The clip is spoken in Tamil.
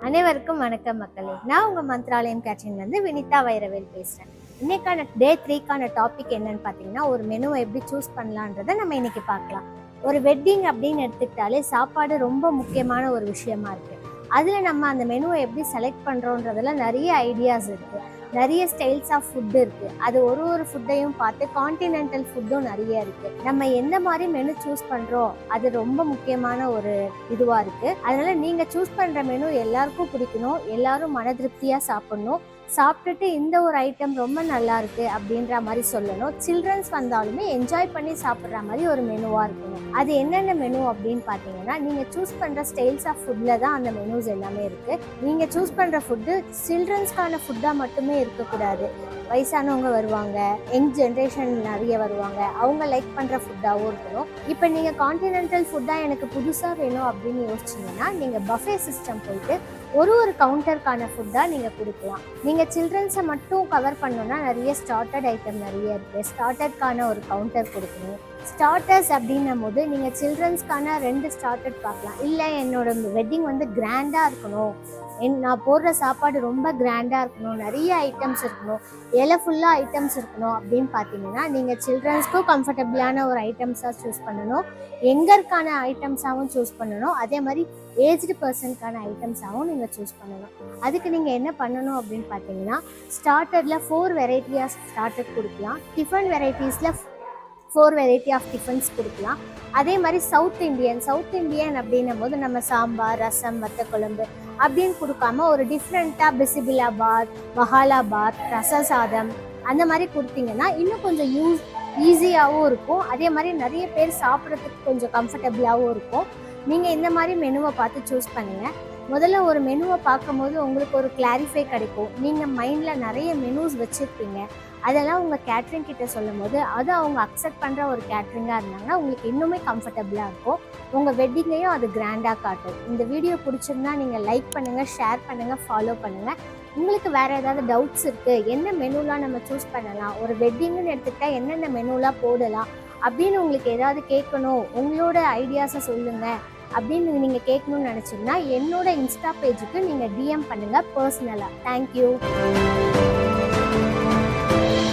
அனைவருக்கும் வணக்கம் மக்களே. நான் உங்க மந்த்ராலயம் கேட்டரிங்லேருந்து வினிதா வைரவேல் பேசுகிறேன். இன்னைக்கான டே 3க்கான டாபிக் என்னன்னு பார்த்தீங்கன்னா, ஒரு மெனுவை எப்படி சூஸ் பண்ணலான்றதை நம்ம இன்னைக்கு பார்க்கலாம். ஒரு வெட்டிங் அப்படின்னு எடுத்துக்கிட்டாலே சாப்பாடு ரொம்ப முக்கியமான ஒரு விஷயமா இருக்கு. அதில் நம்ம அந்த மெனுவை எப்படி செலக்ட் பண்ணுறோன்றதுல நிறைய ஐடியாஸ் இருக்குது, நிறைய ஸ்டைல்ஸ் ஆஃப் ஃபுட்டு இருக்குது. அது ஒரு ஃபுட்டையும் பார்த்து கான்டினென்டல் ஃபுட்டும் நிறைய இருக்குது. நம்ம எந்த மாதிரி மெனு சூஸ் பண்ணுறோம் அது ரொம்ப முக்கியமான ஒரு இதுவாக இருக்குது. அதனால நீங்கள் சூஸ் பண்ணுற மெனு எல்லாருக்கும் பிடிக்கணும், எல்லாரும் மன திருப்தியாக சாப்பிட்ணும், சாப்பிட்டுட்டு இந்த ஒரு ஐட்டம் ரொம்ப நல்லா இருக்கு அப்படின்ற மாதிரி சொல்லணும். சில்ட்ரன்ஸ் வந்தாலுமே என்ஜாய் பண்ணி சாப்பிட்ற மாதிரி ஒரு மெனுவாக இருக்கணும். அது என்னென்ன மெனு அப்படின்னு பார்த்தீங்கன்னா, நீங்கள் சூஸ் பண்ணுற ஸ்டைல்ஸ் ஆஃப் ஃபுட்டில் தான் அந்த மெனுஸ் எல்லாமே இருக்குது. நீங்கள் சூஸ் பண்ணுற ஃபுட்டு சில்ட்ரன்ஸ்க்கான ஃபுட்டாக மட்டுமே இருக்கக்கூடாது. வயசானவங்க வருவாங்க, யங் ஜென்ரேஷன் நிறைய வருவாங்க, அவங்க லைக் பண்ணுற ஃபுட்டாகவும் இருக்கணும். இப்போ நீங்கள் கான்டினென்டல் ஃபுட்டாக எனக்கு புதுசாக வேணும் அப்படின்னு யோசிச்சிங்கன்னா, நீங்கள் பஃபே சிஸ்டம் போயிட்டு ஒரு கவுண்டருக்கான ஃபுட்டாக நீங்கள் கொடுக்கலாம். நீங்கள் சில்ட்ரன்ஸை மட்டும் கவர் பண்ணோன்னா நிறைய ஸ்டார்டர்ட் ஐட்டம் நிறைய இருக்குது. ஸ்டார்டர்ட்கான ஒரு கவுண்டர் கொடுக்கணும். ஸ்டார்டர்ஸ் அப்படின்னும் போது நீங்கள் சில்ட்ரன்ஸ்க்கான 2 ஸ்டார்டர்ட் பார்க்கலாம். இல்லை என்னோட வெட்டிங் வந்து கிராண்டாக இருக்கணும், நான் போடுற சாப்பாடு ரொம்ப கிராண்டாக இருக்கணும், நிறைய ஐட்டம்ஸ் இருக்கணும், இலை ஃபுல்லாக ஐட்டம்ஸ் இருக்கணும் அப்படின்னு பார்த்தீங்கன்னா, நீங்கள் சில்ட்ரன்ஸ்க்கும் கம்ஃபர்டபுளான ஒரு ஐட்டம்ஸாக சூஸ் பண்ணணும், எங்கருக்கான ஐட்டம்ஸாகவும் சூஸ் பண்ணணும், அதே மாதிரி ஏஜ்டு பர்சனுக்கான ஐட்டம்ஸாகவும் நீங்கள் சூஸ் பண்ணணும். அதுக்கு நீங்கள் என்ன பண்ணணும் அப்படின்னு பார்த்தீங்கன்னா, ஸ்டார்டரில் 4 வெரைட்டியாக ஸ்டார்டர் கொடுக்கலாம். டிஃபன் வெரைட்டிஸில் 4 வெரைட்டி ஆஃப் டிஃபன்ஸ் கொடுக்கலாம். அதே மாதிரி சவுத் இண்டியன் அப்படின்னும் போது நம்ம சாம்பார், ரசம், வத்த குழம்பு அப்படின்னு கொடுக்காம ஒரு டிஃப்ரெண்ட்டாக பிசிபிலாபாத், மஹாலாபாத், ரச சாதம் அந்த மாதிரி கொடுத்தீங்கன்னா இன்னும் கொஞ்சம் ஈஸியாகவும் இருக்கும். அதே மாதிரி நிறைய பேர் சாப்பிட்றதுக்கு கொஞ்சம் கம்ஃபர்டபுளாகவும் இருக்கும். நீங்கள் இந்த மாதிரி மெனுவை பார்த்து சூஸ் பண்ணுங்கள். முதல்ல ஒரு மெனுவை பார்க்கும்போது உங்களுக்கு ஒரு கிளாரிஃபை கிடைக்கும். நீங்கள் மைண்டில் நிறைய மெனுஸ் வச்சுருப்பீங்க, அதெல்லாம் உங்கள் கேட்ரிங் கிட்ட சொல்லும் போது அது அவங்க அக்செப்ட் பண்ணுற ஒரு கேட்ரிங்காக இருந்தாங்கன்னா உங்களுக்கு இன்னுமே கம்ஃபர்டபுளாக இருக்கும். உங்கள் வெட்டிங்கையும் அது கிராண்டாக காட்டும். இந்த வீடியோ பிடிச்சிருந்தா நீங்கள் லைக் பண்ணுங்கள், ஷேர் பண்ணுங்கள், ஃபாலோ பண்ணுங்கள். உங்களுக்கு வேறு ஏதாவது டவுட்ஸ் இருக்குது, என்ன மெனுலாம் நம்ம சூஸ் பண்ணலாம், ஒரு வெட்டிங்னு எடுத்துக்கிட்டால் என்னென்ன மெனுலாம் போடலாம் அப்படின்னு உங்களுக்கு ஏதாவது கேட்கணும், உங்களோட ஐடியாஸை சொல்லுங்கள் அப்படின்னு நீங்கள் கேட்கணும்னு நினச்சிங்கன்னா என்னோட இன்ஸ்டா பேஜுக்கு நீங்கள் டிஎம் பண்ணுங்கள் பர்சனலாக. தேங்க்யூ.